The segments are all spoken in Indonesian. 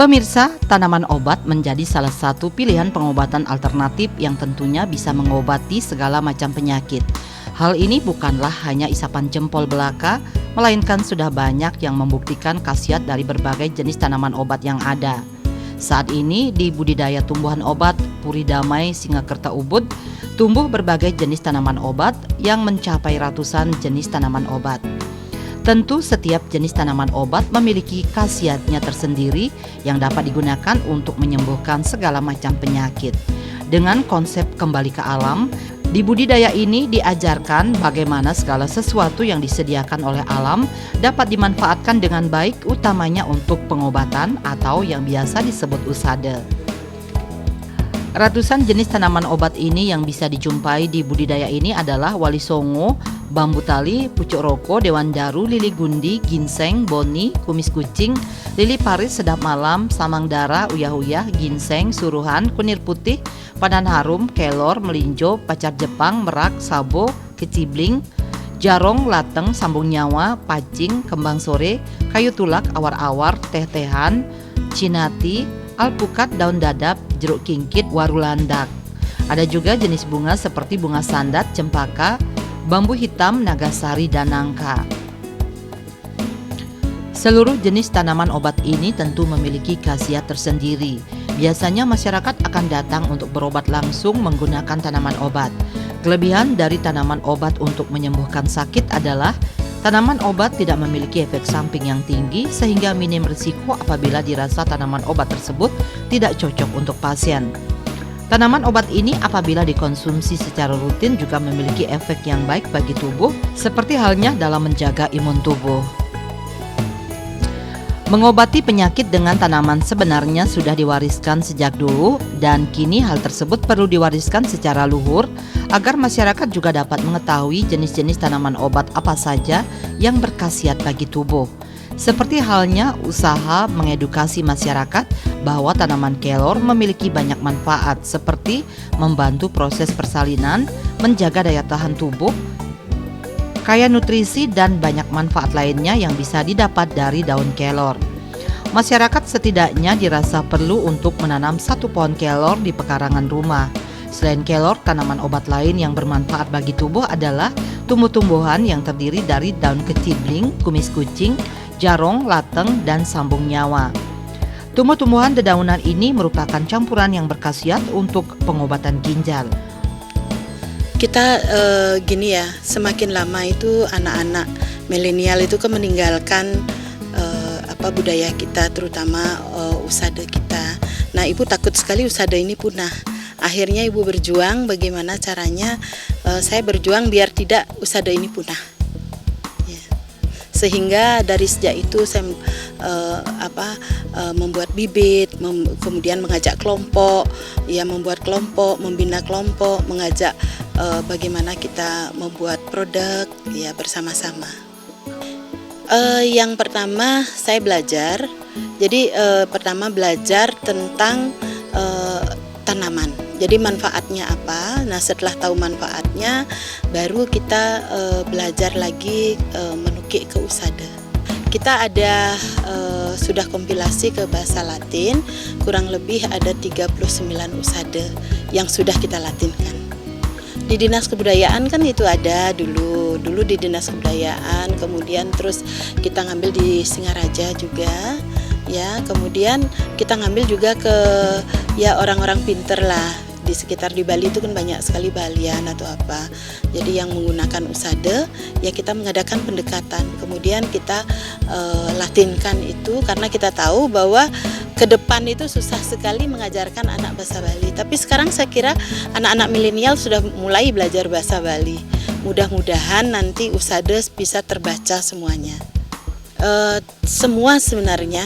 Pemirsa, tanaman obat menjadi salah satu pilihan pengobatan alternatif yang tentunya bisa mengobati segala macam penyakit. Hal ini bukanlah hanya isapan jempol belaka, melainkan sudah banyak yang membuktikan khasiat dari berbagai jenis tanaman obat yang ada. Saat ini di budidaya tumbuhan obat Puri Damai Singakerta Ubud, tumbuh berbagai jenis tanaman obat yang mencapai ratusan jenis tanaman obat. Tentu setiap jenis tanaman obat memiliki khasiatnya tersendiri yang dapat digunakan untuk menyembuhkan segala macam penyakit. Dengan konsep kembali ke alam, di budidaya ini diajarkan bagaimana segala sesuatu yang disediakan oleh alam dapat dimanfaatkan dengan baik, utamanya untuk pengobatan atau yang biasa disebut usade. Ratusan jenis tanaman obat ini yang bisa dijumpai di budidaya ini adalah wali songo, bambu tali, pucuk roko, dewan daru, lili gundi, ginseng, boni, kumis kucing, lili paris, sedap malam, samang dara, uyah-uyah, ginseng, suruhan, kunir putih, pandan harum, kelor, melinjo, pacar Jepang, merak, sabo, kecibling, jarong, lateng, sambung nyawa, pacing, kembang sore, kayu tulak, awar-awar, teh-tehan, cinati, alpukat, daun dadap, jeruk kingkit, waru landak. Ada juga jenis bunga seperti bunga sandat, cempaka, bambu hitam, nagasari, dan nangka. Seluruh jenis tanaman obat ini tentu memiliki khasiat tersendiri. Biasanya masyarakat akan datang untuk berobat langsung menggunakan tanaman obat. Kelebihan dari tanaman obat untuk menyembuhkan sakit adalah tanaman obat tidak memiliki efek samping yang tinggi sehingga minim risiko apabila dirasa tanaman obat tersebut tidak cocok untuk pasien. Tanaman obat ini apabila dikonsumsi secara rutin juga memiliki efek yang baik bagi tubuh, seperti halnya dalam menjaga imun tubuh. Mengobati penyakit dengan tanaman sebenarnya sudah diwariskan sejak dulu dan kini hal tersebut perlu diwariskan secara luhur agar masyarakat juga dapat mengetahui jenis-jenis tanaman obat apa saja yang berkhasiat bagi tubuh. Seperti halnya usaha mengedukasi masyarakat bahwa tanaman kelor memiliki banyak manfaat seperti membantu proses persalinan, menjaga daya tahan tubuh, kaya nutrisi dan banyak manfaat lainnya yang bisa didapat dari daun kelor. Masyarakat setidaknya dirasa perlu untuk menanam 1 pohon kelor di pekarangan rumah. Selain kelor, tanaman obat lain yang bermanfaat bagi tubuh adalah tumbuh-tumbuhan yang terdiri dari daun kecibling, kumis kucing, jarong, lateng, dan sambung nyawa. Tumbuh-tumbuhan dedaunan ini merupakan campuran yang berkhasiat untuk pengobatan ginjal. Kita gini ya, semakin lama itu anak-anak milenial itu kan meninggalkan budaya kita, terutama usade kita. Nah, ibu takut sekali usade ini punah. Akhirnya ibu berjuang bagaimana caranya saya berjuang biar tidak usade ini punah. Ya. Sehingga dari sejak itu saya membuat bibit, kemudian mengajak kelompok, ya membuat kelompok, membina kelompok, mengajak bagaimana kita membuat produk ya bersama-sama. Yang pertama saya belajar, jadi pertama belajar tentang tanaman. Jadi manfaatnya apa? Nah setelah tahu manfaatnya, baru kita belajar lagi menukik ke usade. Kita ada sudah kompilasi ke bahasa Latin, kurang lebih ada 39 usade yang sudah kita latinkan. Di Dinas Kebudayaan kan itu ada dulu di Dinas Kebudayaan, kemudian terus kita ngambil di Singaraja juga, ya kemudian kita ngambil juga ke ya orang-orang pinter lah di sekitar di Bali itu kan banyak sekali balian atau apa, jadi yang menggunakan usade ya kita mengadakan pendekatan, kemudian kita latinkan itu karena kita tahu bahwa ke depan itu susah sekali mengajarkan anak bahasa Bali. Tapi sekarang saya kira anak-anak milenial sudah mulai belajar bahasa Bali. Mudah-mudahan nanti usade bisa terbaca semuanya. Semua sebenarnya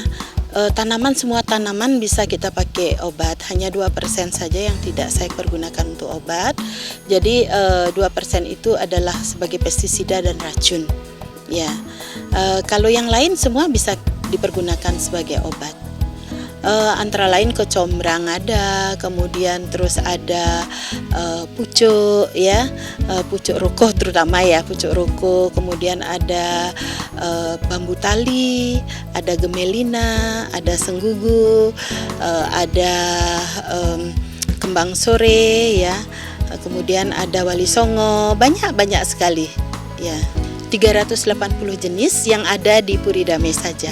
semua tanaman bisa kita pakai obat. Hanya 2% saja yang tidak saya pergunakan untuk obat. Jadi 2% itu adalah sebagai pestisida dan racun. Ya, kalau yang lain semua bisa dipergunakan sebagai obat. antara lain kecombrang ada, kemudian terus ada pucuk ya, pucuk rukuh terutama ya, pucuk rukuh, kemudian ada bambu tali, ada gemelina, ada senggugu, ada kembang sore ya, kemudian ada wali songo, banyak sekali ya. 380 jenis yang ada di Puri Damai saja.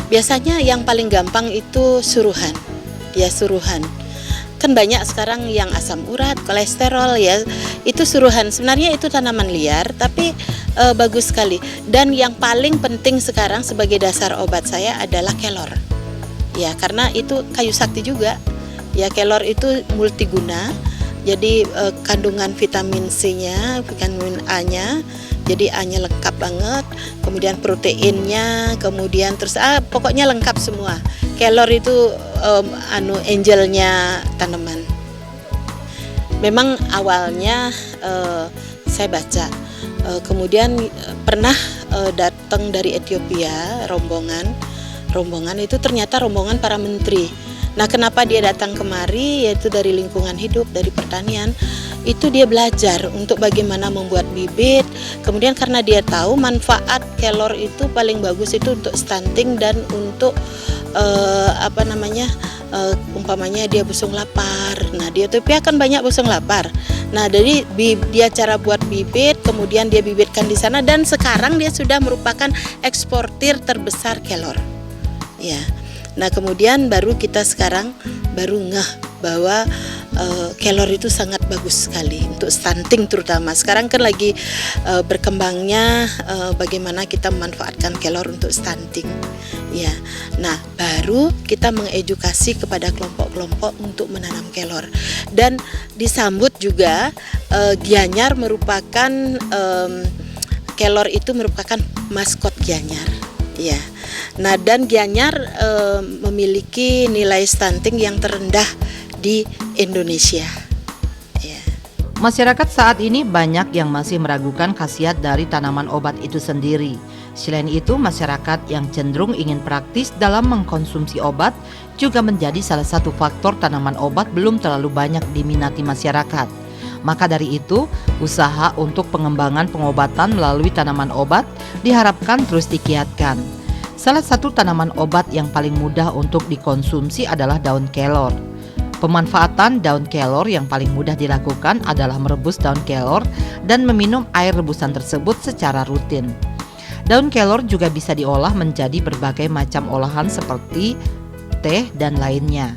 Biasanya yang paling gampang itu suruhan. Ya, suruhan. Kan banyak sekarang yang asam urat, kolesterol ya. Itu suruhan. Sebenarnya itu tanaman liar tapi bagus sekali. Dan yang paling penting sekarang sebagai dasar obat saya adalah kelor. Ya, karena itu kayu sakti juga. Ya, kelor itu multiguna. Jadi kandungan vitamin C-nya, vitamin A-nya, jadi A-nya lengkap banget, kemudian proteinnya, kemudian terus pokoknya lengkap semua. Kelor itu angelnya tanaman. Memang awalnya saya baca, kemudian pernah datang dari Ethiopia rombongan itu ternyata rombongan para menteri. Nah, kenapa dia datang kemari, yaitu dari lingkungan hidup, dari pertanian, itu dia belajar untuk bagaimana membuat bibit. Kemudian karena dia tahu manfaat kelor itu paling bagus itu untuk stunting dan untuk umpamanya dia busung lapar. Nah, di Ethiopia kan banyak busung lapar. Nah, jadi dia cara buat bibit, kemudian dia bibitkan di sana dan sekarang dia sudah merupakan eksportir terbesar kelor. Ya. Nah, kemudian baru kita sekarang baru ngeh bahwa kelor itu sangat bagus sekali untuk stunting terutama. Sekarang kan lagi berkembangnya bagaimana kita memanfaatkan kelor untuk stunting. Ya. Nah, baru kita mengedukasi kepada kelompok-kelompok untuk menanam kelor. Dan disambut juga Gianyar merupakan kelor itu merupakan maskot Gianyar. Ya. Nah, dan Gianyar memiliki nilai stunting yang terendah di Indonesia. Ya. Masyarakat saat ini banyak yang masih meragukan khasiat dari tanaman obat itu sendiri. Selain itu, masyarakat yang cenderung ingin praktis dalam mengkonsumsi obat juga menjadi salah satu faktor tanaman obat belum terlalu banyak diminati masyarakat. Maka dari itu, usaha untuk pengembangan pengobatan melalui tanaman obat diharapkan terus digiatkan. Salah satu tanaman obat yang paling mudah untuk dikonsumsi adalah daun kelor. Pemanfaatan daun kelor yang paling mudah dilakukan adalah merebus daun kelor dan meminum air rebusan tersebut secara rutin. Daun kelor juga bisa diolah menjadi berbagai macam olahan seperti teh dan lainnya.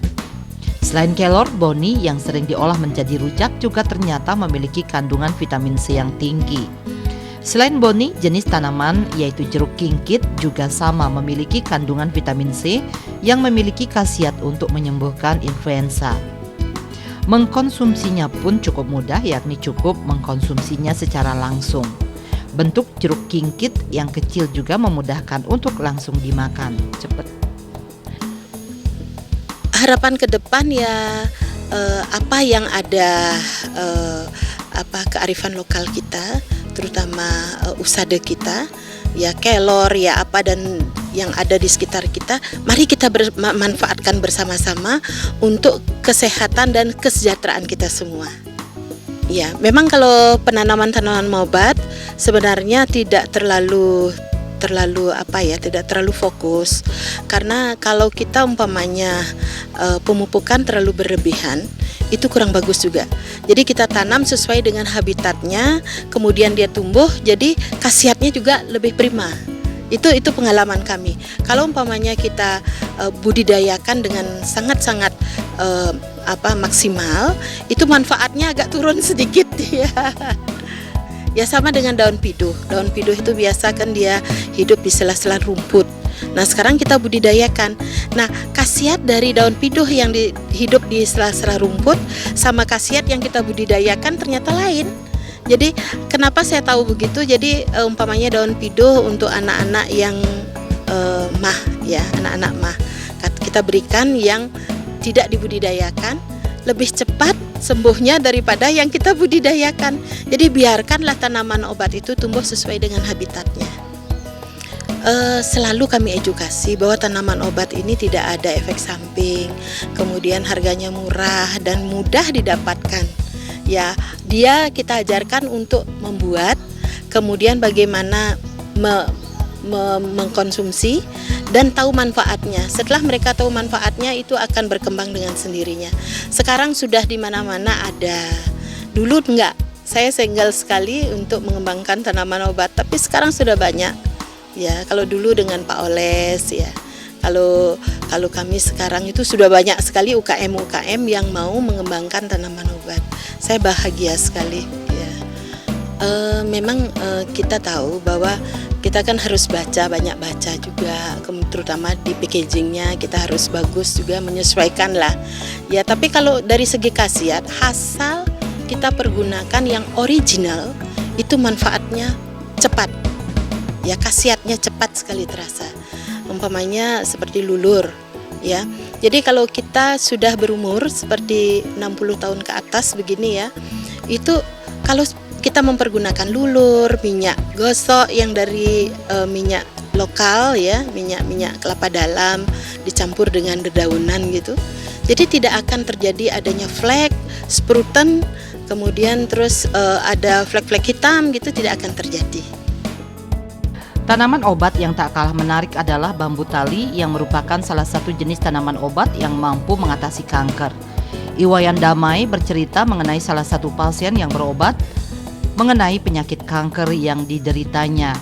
Selain kelor, boni yang sering diolah menjadi rujak juga ternyata memiliki kandungan vitamin C yang tinggi. Selain boni, jenis tanaman yaitu jeruk kingkit juga sama memiliki kandungan vitamin C yang memiliki khasiat untuk menyembuhkan influenza. Mengkonsumsinya pun cukup mudah, yakni cukup mengkonsumsinya secara langsung. Bentuk jeruk kingkit yang kecil juga memudahkan untuk langsung dimakan. Cepat. Harapan ke depan ya apa yang ada kearifan lokal kita, terutama usada kita, ya kelor ya apa dan yang ada di sekitar kita, mari kita manfaatkan bersama-sama untuk kesehatan dan kesejahteraan kita semua. Ya, memang kalau penanaman tanaman obat sebenarnya tidak terlalu tidak terlalu fokus, karena kalau kita umpamanya pemupukan terlalu berlebihan itu kurang bagus juga. Jadi kita tanam sesuai dengan habitatnya, kemudian dia tumbuh, jadi khasiatnya juga lebih prima. Itu pengalaman kami. Kalau umpamanya kita budidayakan dengan sangat-sangat maksimal, itu manfaatnya agak turun sedikit ya. Ya sama dengan daun piduh. Daun piduh itu biasa kan dia hidup di sela-sela rumput. Nah, sekarang kita budidayakan. Nah, khasiat dari daun piduh yang hidup di sela-sela rumput sama khasiat yang kita budidayakan ternyata lain. Jadi, kenapa saya tahu begitu? Jadi, umpamanya daun piduh untuk anak-anak yang mah ya, anak-anak mah. Kita berikan yang tidak dibudidayakan, lebih cepat sembuhnya daripada yang kita budidayakan. Jadi biarkanlah tanaman obat itu tumbuh sesuai dengan habitatnya. Selalu kami edukasi bahwa tanaman obat ini tidak ada efek samping, kemudian harganya murah dan mudah didapatkan. Ya, kita ajarkan untuk membuat, kemudian bagaimana mengkonsumsi dan tahu manfaatnya. Setelah mereka tahu manfaatnya, itu akan berkembang dengan sendirinya. Sekarang sudah di mana-mana ada. Dulu enggak. Saya single sekali untuk mengembangkan tanaman obat, tapi sekarang sudah banyak. Ya, kalau dulu dengan Pak Oles ya. Kalau kami sekarang itu sudah banyak sekali UKM yang mau mengembangkan tanaman obat. Saya bahagia sekali ya. Memang kita tahu bahwa kita kan harus banyak baca juga, terutama di packagingnya kita harus bagus juga, menyesuaikan lah. Ya, tapi kalau dari segi khasiat, asal kita pergunakan yang original, itu manfaatnya cepat. Ya, khasiatnya cepat sekali terasa. Umpamanya seperti lulur, ya. Jadi kalau kita sudah berumur seperti 60 tahun ke atas begini ya, itu kalau kita mempergunakan lulur, minyak gosok yang dari minyak lokal ya, minyak kelapa dalam dicampur dengan dedaunan gitu. Jadi tidak akan terjadi adanya flek, spruten, kemudian terus ada flek-flek hitam gitu, tidak akan terjadi. Tanaman obat yang tak kalah menarik adalah bambu tali yang merupakan salah satu jenis tanaman obat yang mampu mengatasi kanker. Iwayan Damai bercerita mengenai salah satu pasien yang berobat mengenai penyakit kanker yang dideritanya.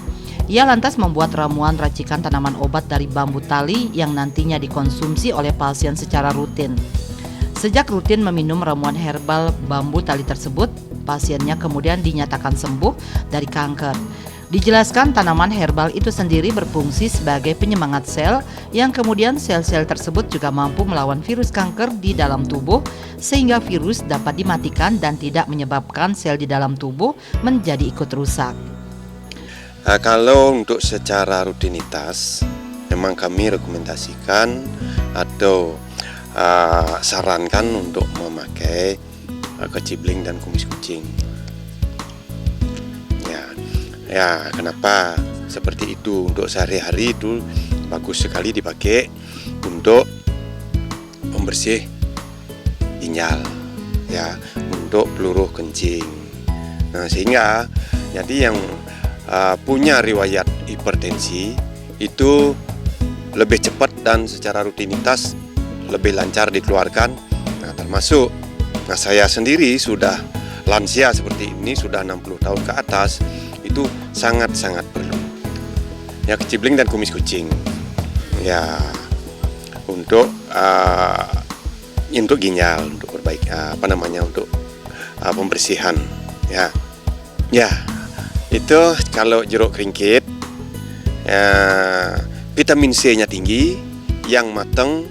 Ia lantas membuat ramuan racikan tanaman obat dari bambu tali yang nantinya dikonsumsi oleh pasien secara rutin. Sejak rutin meminum ramuan herbal bambu tali tersebut, pasiennya kemudian dinyatakan sembuh dari kanker. Dijelaskan tanaman herbal itu sendiri berfungsi sebagai penyemangat sel yang kemudian sel-sel tersebut juga mampu melawan virus kanker di dalam tubuh sehingga virus dapat dimatikan dan tidak menyebabkan sel di dalam tubuh menjadi ikut rusak. Kalau untuk secara rutinitas memang kami rekomendasikan atau sarankan untuk memakai kecibling dan kumis kucing. Ya, kenapa seperti itu? Untuk sehari-hari itu bagus sekali dipakai untuk pembersih ginjal, ya, untuk peluruh kencing. Nah, sehingga jadi yang punya riwayat hipertensi itu lebih cepat dan secara rutinitas lebih lancar dikeluarkan. Nah, termasuk saya sendiri sudah lansia seperti ini, sudah 60 tahun ke atas. Itu sangat-sangat perlu ya kecibling dan kumis kucing ya untuk ginjal, untuk perbaiki untuk pembersihan ya itu. Kalau jeruk keringkit vitamin C-nya tinggi, yang matang,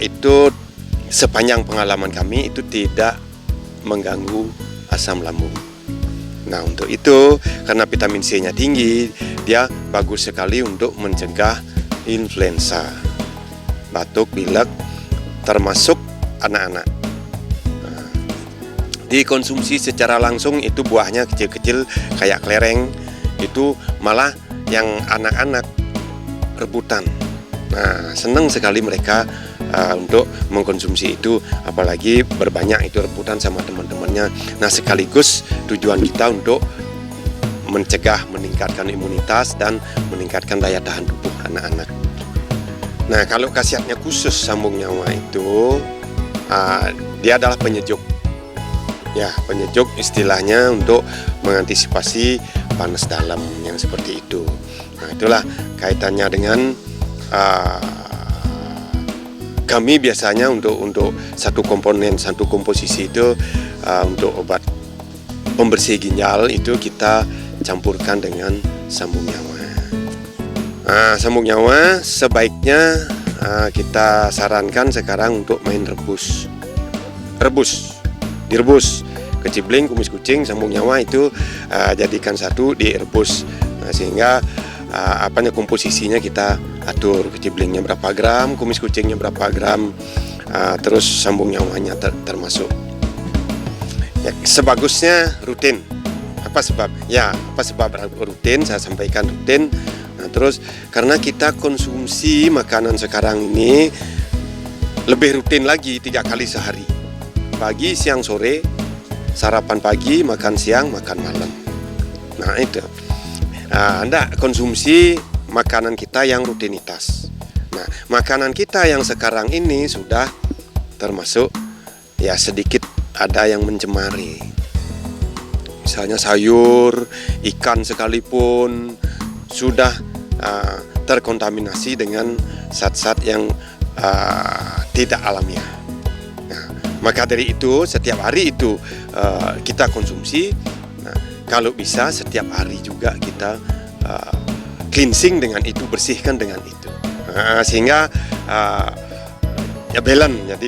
itu sepanjang pengalaman kami itu tidak mengganggu asam lambung. Nah, untuk itu karena vitamin C-nya tinggi, dia bagus sekali untuk mencegah influenza, batuk, pilek, termasuk anak-anak. Nah, dikonsumsi secara langsung itu buahnya kecil-kecil kayak kelereng, itu malah yang anak-anak rebutan. Nah, senang sekali mereka untuk mengkonsumsi itu, apalagi berbanyak itu rebutan sama teman-temannya. Nah, sekaligus tujuan kita untuk mencegah, meningkatkan imunitas dan meningkatkan daya tahan tubuh anak-anak. Nah, kalau khasiatnya khusus sambung nyawa itu dia adalah penyejuk. Ya, penyejuk istilahnya untuk mengantisipasi panas dalam yang seperti itu. Nah, itulah kaitannya dengan kami biasanya untuk satu komponen, satu komposisi itu untuk obat pembersih ginjal itu kita campurkan dengan sambung nyawa. Sambung nyawa sebaiknya kita sarankan sekarang untuk main direbus kecibling, kumis kucing, sambung nyawa itu jadikan satu, direbus. Nah, sehingga komposisinya kita atur, keciblingnya berapa gram, kumis kucingnya berapa gram, terus sambung nyawanya termasuk. Ya, sebagusnya rutin. Apa sebab rutin? Saya sampaikan rutin. Nah, terus karena kita konsumsi makanan sekarang ini lebih rutin lagi 3 kali sehari. Pagi, siang, sore, sarapan pagi, makan siang, makan malam. Nah itu. Anda konsumsi makanan kita yang rutinitas. Nah, makanan kita yang sekarang ini sudah termasuk ya sedikit ada yang mencemari. Misalnya sayur, ikan sekalipun sudah terkontaminasi dengan zat-zat yang tidak alamiah. Nah, maka dari itu setiap hari itu kita konsumsi. Nah, kalau bisa setiap hari juga kita cleansing dengan itu, bersihkan dengan itu. Sehingga ya balance, jadi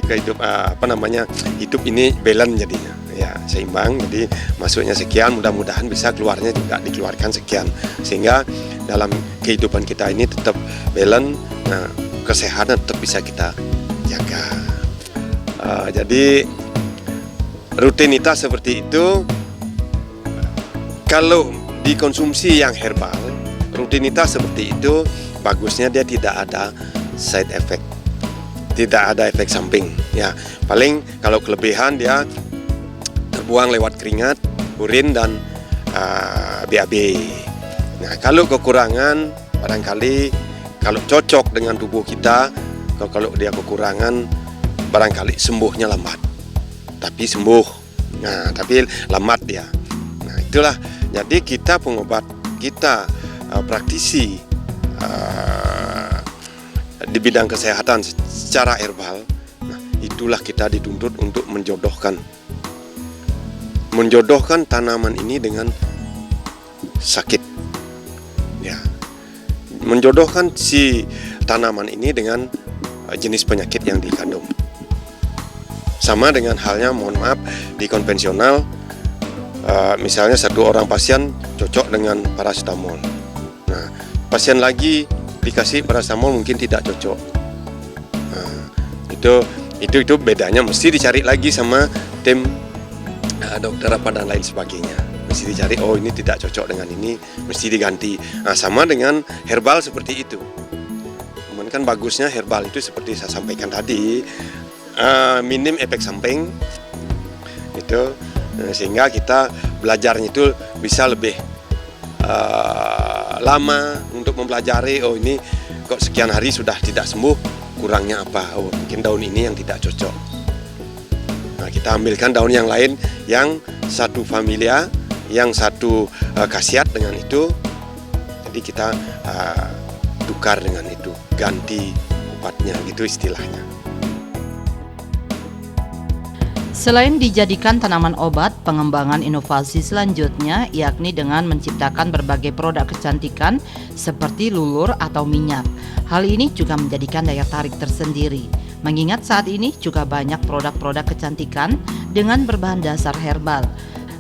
hidup ini balance jadinya. Ya, seimbang, jadi masuknya sekian, mudah-mudahan bisa keluarnya juga dikeluarkan sekian, sehingga dalam kehidupan kita ini tetap balance. Nah, kesehatan tetap bisa kita jaga. Jadi rutinitas seperti itu kalau dikonsumsi yang herbal, rutinitas seperti itu bagusnya dia tidak ada side effect, tidak ada efek samping. Ya, paling kalau kelebihan dia terbuang lewat keringat, urin, dan BAB. Nah, kalau kekurangan barangkali kalau cocok dengan tubuh kita, kalau dia kekurangan barangkali sembuhnya lambat. Tapi sembuh. Nah, tapi lambat dia. Nah, itulah. Jadi kita pengobat, kita praktisi di bidang kesehatan secara herbal. Nah, itulah kita dituntut untuk menjodohkan tanaman ini dengan sakit, ya, menjodohkan si tanaman ini dengan jenis penyakit yang dikandung. Sama dengan halnya, mohon maaf, di konvensional, misalnya satu orang pasien cocok dengan paracetamol. Nah, pasien lagi dikasih paracetamol mungkin tidak cocok. Nah, itu bedanya mesti dicari lagi sama tim dokter apa dan lain sebagainya. Mesti dicari, oh ini tidak cocok dengan ini, mesti diganti. Nah, sama dengan herbal seperti itu. Cuman kan bagusnya herbal itu seperti saya sampaikan tadi, minim efek samping itu, sehingga kita belajarnya itu bisa lebih lama untuk mempelajari. Oh ini kok sekian hari sudah tidak sembuh, kurangnya apa? Oh mungkin daun ini yang tidak cocok. Nah, kita ambilkan daun yang lain yang satu familia, yang satu khasiat dengan itu. Jadi kita tukar dengan itu, ganti obatnya, gitu istilahnya. Selain dijadikan tanaman obat, pengembangan inovasi selanjutnya yakni dengan menciptakan berbagai produk kecantikan seperti lulur atau minyak. Hal ini juga menjadikan daya tarik tersendiri. Mengingat saat ini juga banyak produk-produk kecantikan dengan berbahan dasar herbal.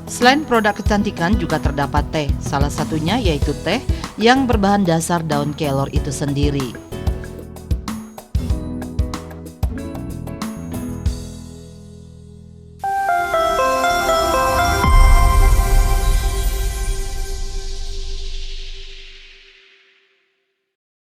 Selain produk kecantikan juga terdapat teh, salah satunya yaitu teh yang berbahan dasar daun kelor itu sendiri.